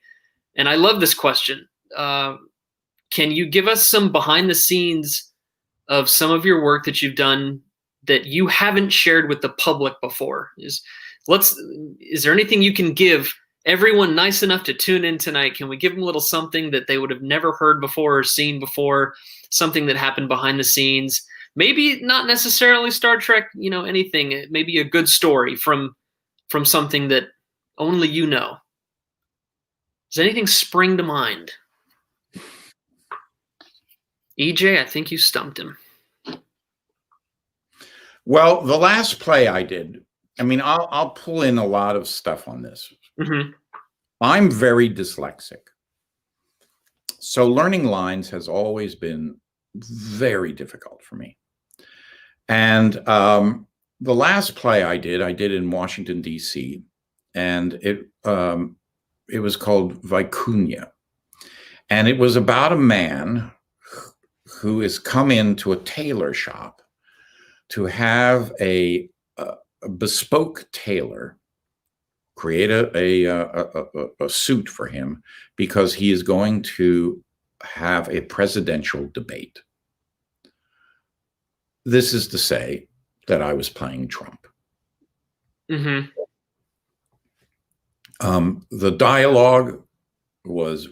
and I love this question. Can you give us some behind the scenes of some of your work that you've done that you haven't shared with the public before? Is there anything you can give everyone nice enough to tune in tonight? Can we give them a little something that they would have never heard before or seen before, something that happened behind the scenes? Maybe not necessarily Star Trek, anything, maybe a good story from something that only you know. Does anything spring to mind? EJ, I think you stumped him. Well, the last play I did, I mean, I'll pull in a lot of stuff on this. Mm-hmm. I'm very dyslexic. So learning lines has always been very difficult for me. And the last play I did in Washington, D.C., and it was called Vicuña. And it was about a man who has come into a tailor shop to have a bespoke tailor create a suit for him because he is going to have a presidential debate. This is to say that I was playing Trump. Mm-hmm. The dialogue was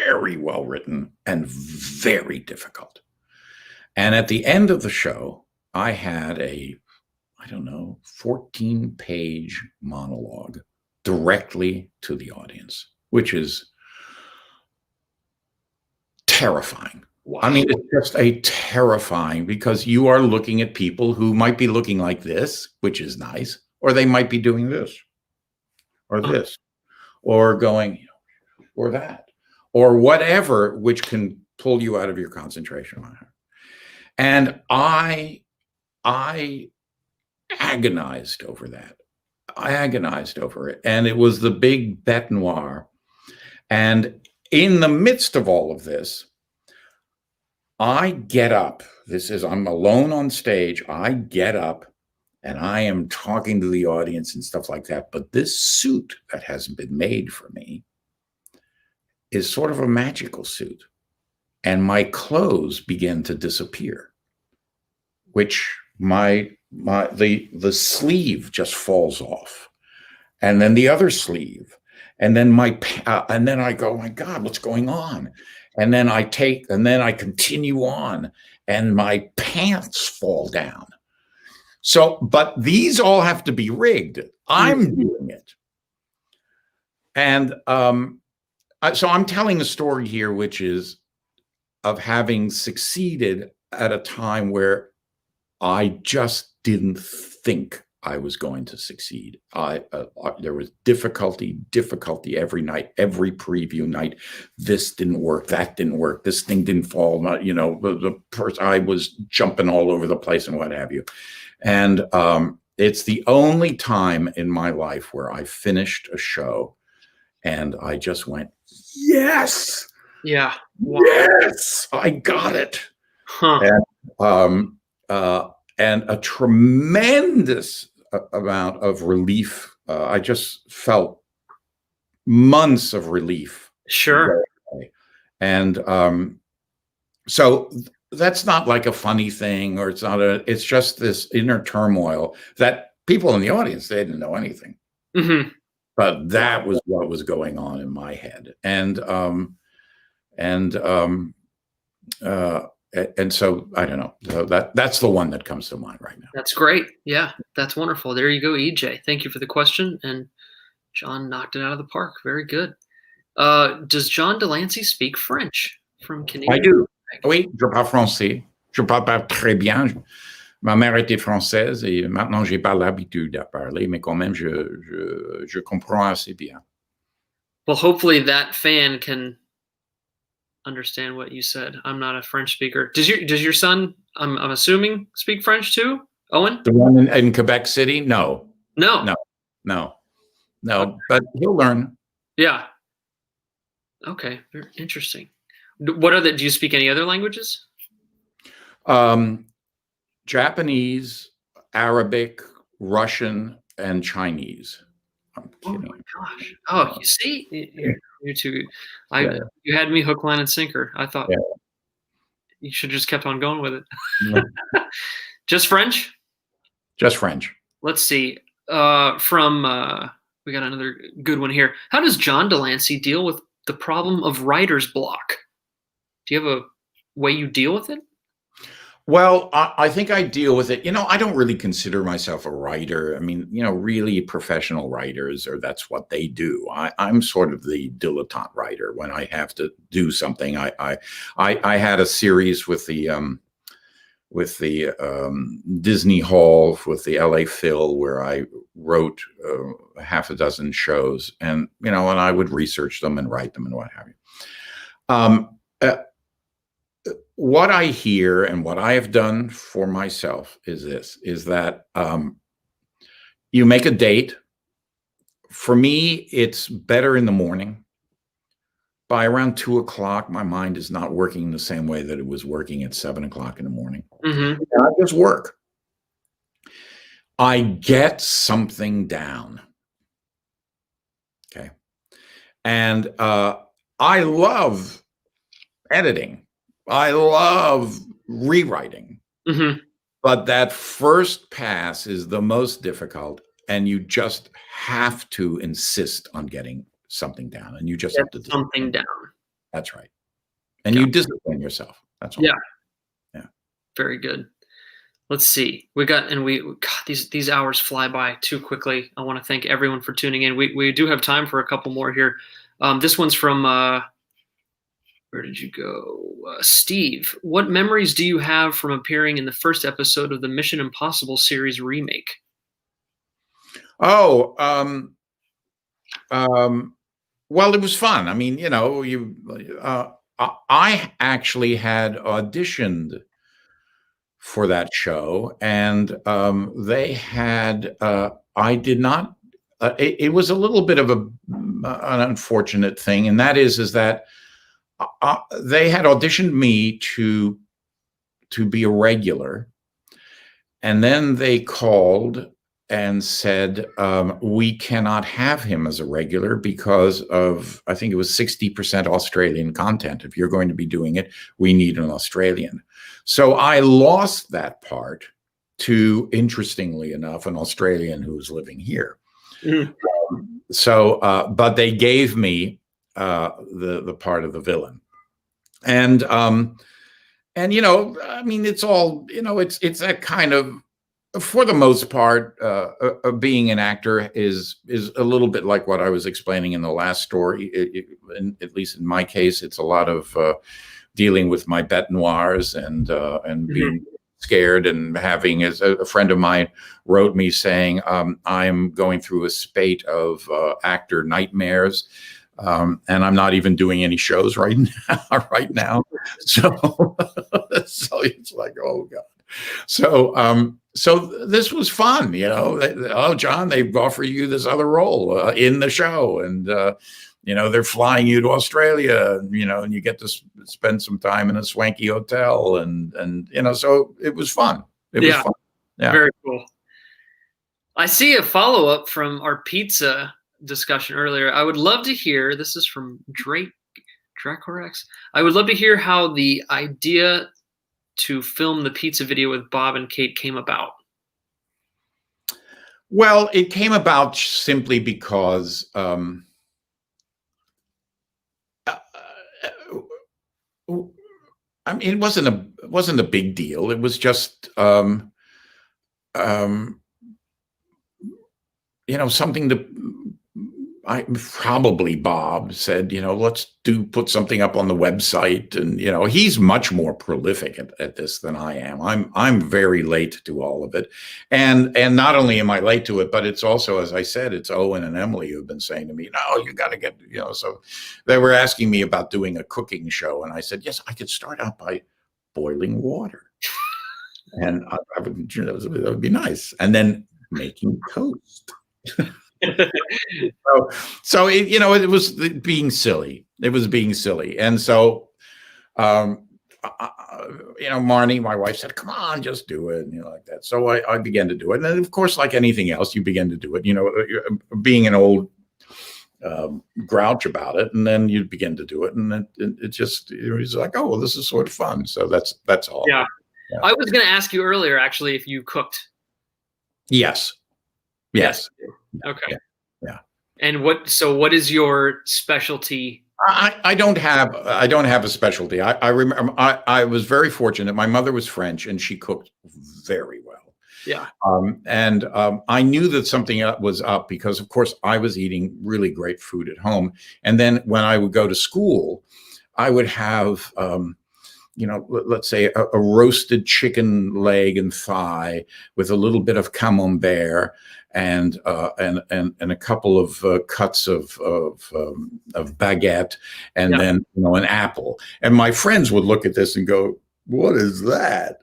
very well written and very difficult. And at the end of the show, I had a, I don't know, 14-page monologue directly to the audience, which is terrifying. Wow. I mean, it's just a terrifying, because you are looking at people who might be looking like this, which is nice, or they might be doing this, or this, or going, or that, or whatever, which can pull you out of your concentration on her. And I agonized over that. I agonized over it. And it was the big bête noire. And in the midst of all of this, I get up. I'm alone on stage. I get up and I am talking to the audience and stuff like that. But this suit that hasn't been made for me is sort of a magical suit. And my clothes begin to disappear, which the sleeve just falls off, and then the other sleeve, and then and then I go, my God, what's going on? And then I continue on, and my pants fall down. So, but these all have to be rigged. I'm doing it, and so I'm telling a story here, which is of having succeeded at a time where I just didn't think I was going to succeed. There was difficulty every night, every preview night. This didn't work, that didn't work, this thing didn't fall. I was jumping all over the place and what have you. And it's the only time in my life where I finished a show and I just went, yes. Yeah. Wow. Yes, I got it. Huh. And a tremendous amount of relief. I just felt months of relief. Sure. And so that's not like a funny thing, or it's just this inner turmoil that people in the audience, they didn't know anything. Mm-hmm. But that was what was going on in my head. And so I don't know. So that's the one that comes to mind right now. That's great. Yeah, that's wonderful. There you go, EJ. Thank you for the question, and John knocked it out of the park. Very good. Does John de Lancie speak French from Canada? I do. Oui, je parle français. Je parle pas très bien. Ma mère était française et maintenant j'ai pas l'habitude à parler, mais quand même je comprends assez bien. Well, hopefully that fan can understand what you said. I'm not a French speaker. Does your son, I'm assuming, speak French too, Owen? The one in Quebec City? No. No. Okay. But he'll learn. Yeah. Okay. Very interesting. Do you speak any other languages? Japanese, Arabic, Russian, and Chinese. I'm kidding. Oh my gosh. Oh, you see? You're too good. You had me hook, line, and sinker. I thought you should have just kept on going with it. Yeah. Just French? Just French. Let's see. We got another good one here. How does John de Lancie deal with the problem of writer's block? Do you have a way you deal with it? Well, I think I deal with it. I don't really consider myself a writer. I mean, really professional writers, or that's what they do. I'm sort of the dilettante writer when I have to do something. I had a series with the Disney Hall, with the LA Phil, where I wrote half a dozen shows, and and I would research them and write them and what have you. What I hear and what I have done for myself is that you make a date. For me, it's better in the morning. By around 2 o'clock, my mind is not working the same way that it was working at 7 o'clock in the morning. Mm-hmm. And I just work. I get something down. Okay. And I love editing. I love rewriting, mm-hmm. but that first pass is the most difficult. and you just have to insist on getting something down, and you just have to Get something down. That's right. And Yeah. you discipline yourself. That's all. Yeah. Yeah. Very good. Let's see. God, these hours fly by too quickly. I want to thank everyone for tuning in. We do have time for a couple more here. This one's from where did you go? Steve, what memories do you have from appearing in the first episode of the Mission Impossible series remake? Oh, well, it was fun. I mean, I actually had auditioned for that show, and they had. I did not. It was a little bit of an unfortunate thing, and that is that they had auditioned me to be a regular, and then they called and said, we cannot have him as a regular because of, I think it was 60% Australian content. If you're going to be doing it, we need an Australian. So I lost that part to, interestingly enough, an Australian who was living here. Mm-hmm. But they gave me the part of the villain. And I mean, it's all, it's that kind of, for the most part, being an actor is a little bit like what I was explaining in the last story. At least in my case, it's a lot of dealing with my bête noirs and being scared, and having, as a friend of mine wrote me saying, I'm going through a spate of actor nightmares. And I'm not even doing any shows right now. So it's like, oh God. So this was fun, oh, John, they've offered you this other role in the show, and they're flying you to Australia, and you get to spend some time in a swanky hotel, and so it was fun. It was fun. Yeah. Very cool. I see a follow-up from our pizza discussion earlier. I would love to hear, this is from Dracorex. I would love to hear how the idea to film the pizza video with Bob and Kate came about. Well, it came about simply because I mean, it wasn't a big deal. It was just something that probably Bob said, let's put something up on the website. And, he's much more prolific at this than I am. I'm very late to all of it. And not only am I late to it, but it's also, as I said, it's Owen and Emily who've been saying to me, no, you got to get, so they were asking me about doing a cooking show. And I said, yes, I could start out by boiling water. And that would be nice. And then making toast. So it was being silly. It was being silly. And so, Marnie, my wife, said, come on, just do it. And like that. So I began to do it. And then, of course, like anything else, you begin to do it, being an old grouch about it. And then you begin to do it. And it was like, oh, well, this is sort of fun. So that's all. Yeah. I was going to ask you earlier, actually, if you cooked. Yes. Okay. Yeah. And what is your specialty? I don't have a specialty. I remember I was very fortunate. My mother was French, and she cooked very well. Yeah. I knew that something was up because, of course, I was eating really great food at home. And then when I would go to school, I would have let's say a roasted chicken leg and thigh with a little bit of camembert and a couple of cuts of baguette, and then an apple. And my friends would look at this and go, "What is that?"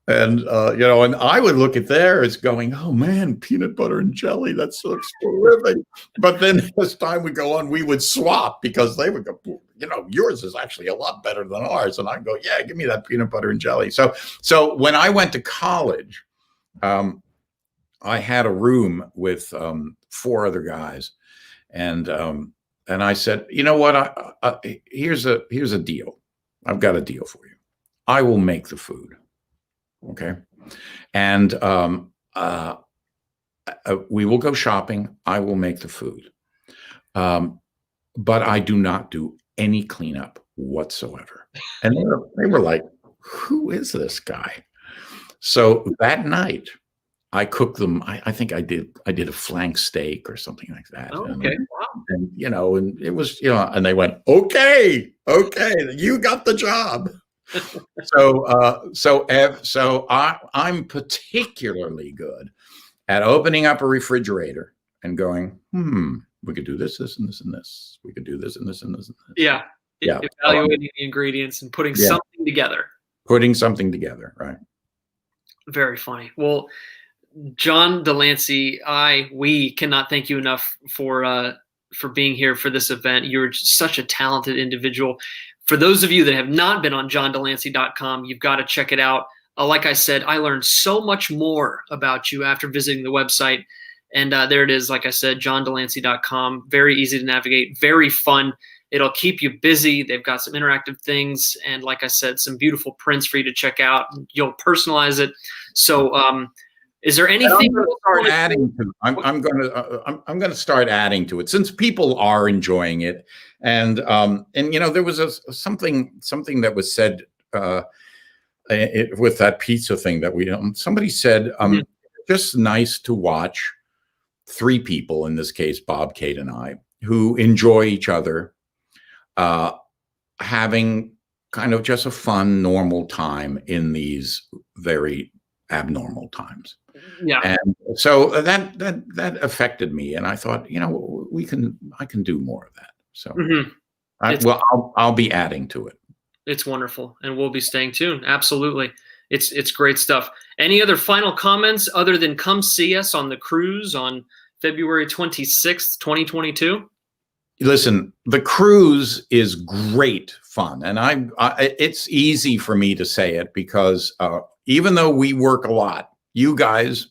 And and I would look at theirs going, "Oh man, peanut butter and jelly. That looks terrific." But then as time would go on, we would swap because they would go, yours is actually a lot better than ours. And I'd go, yeah, give me that peanut butter and jelly. So when I went to college, I had a room with 4 other guys, and I said, you know what? Here's a deal. I've got a deal for you. I will make the food. Okay. And we will go shopping. I will make the food. But I do not do any cleanup whatsoever. And they were like, who is this guy? So that night I cooked them. I think I did a flank steak or something like that. Oh, okay. Wow. And it was, and they went, okay, you got the job. So I'm particularly good at opening up a refrigerator and going, we could do this, this, and this, and this. We could do this, and this, and this, and this. Yeah. Yeah. Evaluating the ingredients and putting something together. Putting something together, right? Very funny. Well, John de Lancie, we cannot thank you enough for being here for this event. You're such a talented individual. For those of you that have not been on johndelancey.com, you've got to check it out. Like I said, I learned so much more about you after visiting the website. And there it is, like I said, johndelancey.com. Very easy to navigate, very fun. It'll keep you busy. They've got some interactive things. And like I said, some beautiful prints for you to check out. You'll personalize it. So is there anything I'm going to start adding to it, since people are enjoying it. And there was something that was said with that pizza thing that somebody said, just nice to watch three people, in this case, Bob, Kate, and I, who enjoy each other, having kind of just a fun, normal time in these very abnormal times. Yeah. And so that affected me, and I thought, I can do more of that. So, I'll be adding to it. It's wonderful, and we'll be staying tuned. Absolutely. It's great stuff. Any other final comments other than come see us on the cruise on February 26th, 2022? Listen, the cruise is great fun, and it's easy for me to say it because even though we work a lot, you guys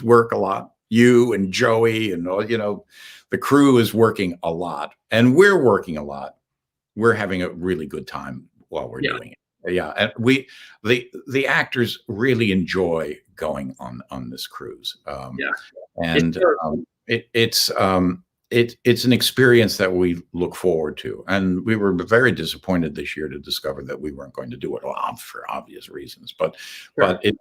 work a lot. You and Joey and the crew is working a lot, and we're working a lot. We're having a really good time while we're doing it. Yeah, and the actors really enjoy going on this cruise. And it's an experience that we look forward to, and we were very disappointed this year to discover that we weren't going to do it for obvious reasons. But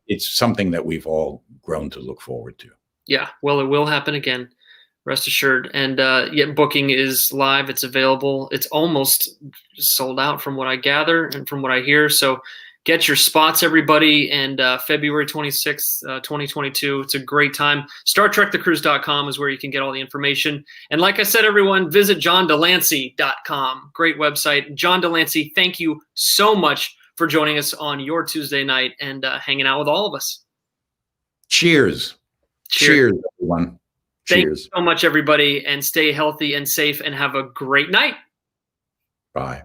it's something that we've all grown to look forward to. Yeah, well, it will happen again. Rest assured. And booking is live. It's available. It's almost sold out from what I gather and from what I hear. So get your spots, everybody. And February 26th, 2022. It's a great time. StarTrekTheCruise.com is where you can get all the information. And like I said, everyone, visit johndelancey.com. Great website. John de Lancie, thank you so much for joining us on your Tuesday night and hanging out with all of us. Cheers. Cheers, everyone. Thank you so much, everybody, and stay healthy and safe and have a great night. Bye.